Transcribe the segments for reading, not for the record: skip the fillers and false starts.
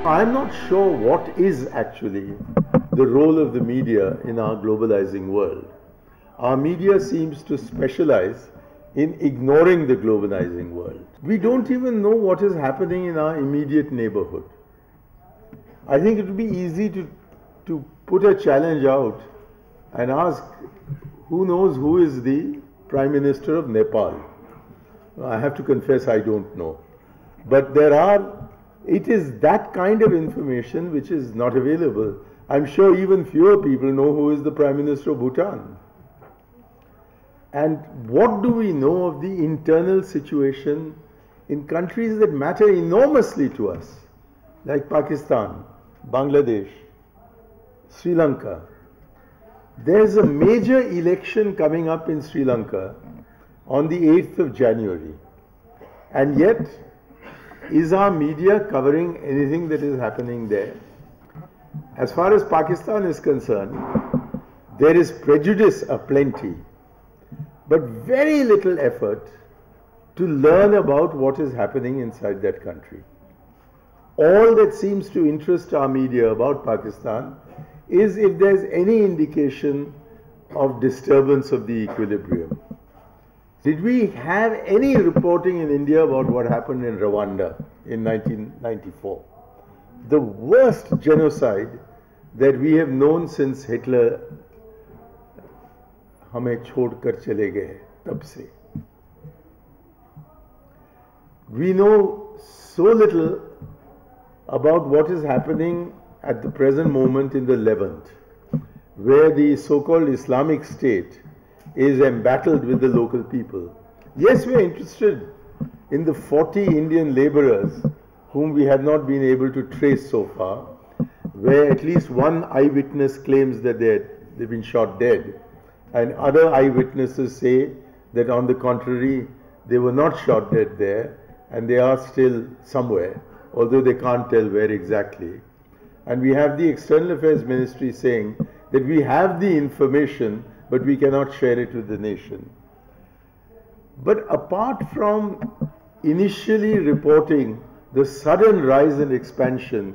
I'm not sure what is actually the role of the media in our globalizing world. Our media seems to specialize in ignoring the globalizing world. We don't even know what is happening in our immediate neighborhood. I think it would be easy to put a challenge out and ask, who knows who is the Prime Minister of Nepal? I have to confess I don't know. But it is that kind of information which is not available. I'm sure even fewer people know who is the Prime Minister of Bhutan. And what do we know of the internal situation in countries that matter enormously to us, like Pakistan, Bangladesh, Sri Lanka? There's a major election coming up in Sri Lanka on the 8th of January. And yet, is our media covering anything that is happening there? As far as Pakistan is concerned, there is prejudice aplenty, but very little effort to learn about what is happening inside that country. All that seems to interest our media about Pakistan is if there's any indication of disturbance of the equilibrium. Did we have any reporting in India about what happened in Rwanda in 1994? The worst genocide that we have known since Hitler हमें छोड़कर चले गए तब से. We know so little about what is happening at the present moment in the Levant, where the so-called Islamic State is embattled with the local people. Yes, we are interested in the 40 Indian laborers whom we have not been able to trace so far, where at least one eyewitness claims that they've been shot dead, and other eyewitnesses say that on the contrary, they were not shot dead there, and they are still somewhere, although they can't tell where exactly. And we have the External Affairs Ministry saying that we have the information, but we cannot share it with the nation. But apart from initially reporting the sudden rise and expansion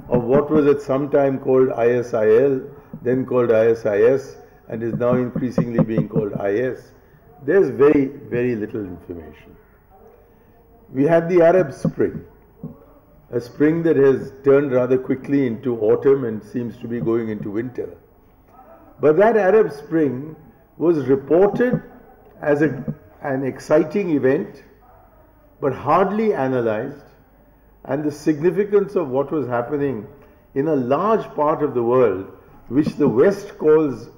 of what was at some time called ISIL, then called ISIS, and is now increasingly being called IS, there's very, very little information. We had the Arab Spring, a spring that has turned rather quickly into autumn and seems to be going into winter. But that Arab Spring was reported as an exciting event, but hardly analyzed, and the significance of what was happening in a large part of the world, which the West calls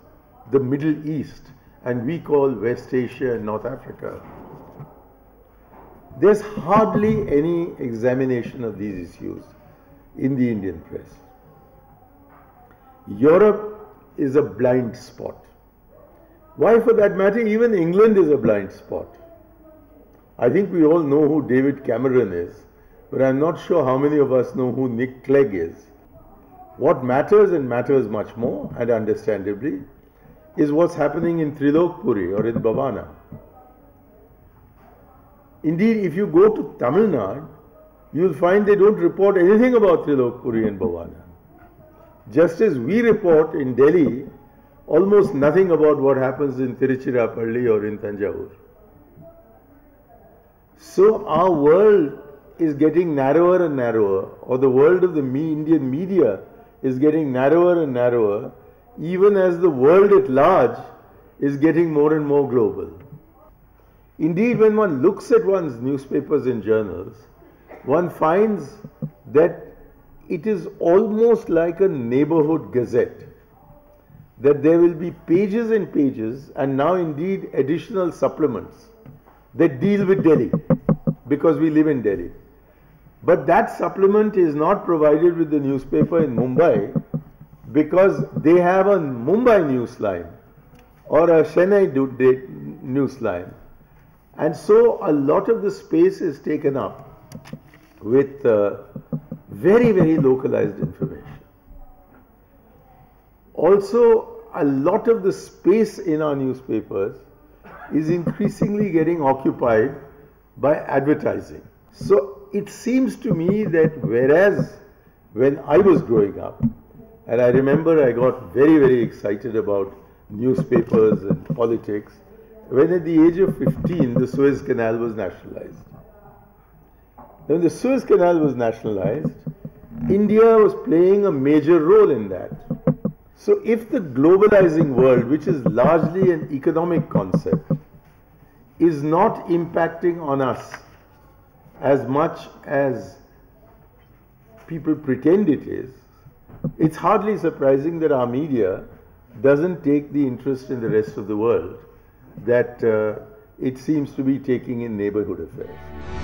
the Middle East, and we call West Asia and North Africa. There's hardly any examination of these issues in the Indian press. Europe is a blind spot. Why, for that matter, even England is a blind spot. I think we all know who David Cameron is, but I'm not sure how many of us know who Nick Clegg is. What matters, and matters much more, and understandably, is what's happening in Trilokpuri or in Bhavana. Indeed, if you go to Tamil Nadu, you'll find they don't report anything about Trilokpuri and Bhavana. Just as we report in Delhi almost nothing about what happens in Tiruchirappalli or in Tanjavur. So our world is getting narrower and narrower, or the world of the Indian media is getting narrower and narrower, even as the world at large is getting more and more global. Indeed, when one looks at one's newspapers and journals, one finds that it is almost like a neighborhood gazette, that there will be pages and pages, and now indeed additional supplements that deal with Delhi, because we live in Delhi. But that supplement is not provided with the newspaper in Mumbai, because they have a Mumbai news line or a Chennai news line. And so a lot of the space is taken up with very, very localized information. Also, a lot of the space in our newspapers is increasingly getting occupied by advertising. So it seems to me that whereas when I was growing up. And I remember I got very, very excited about newspapers and politics when at the age of 15 the Suez Canal was nationalized. When the Suez Canal was nationalized, India was playing a major role in that. So if the globalizing world, which is largely an economic concept, is not impacting on us as much as people pretend it is, it's hardly surprising that our media doesn't take the interest in the rest of the world that it seems to be taking in neighborhood affairs.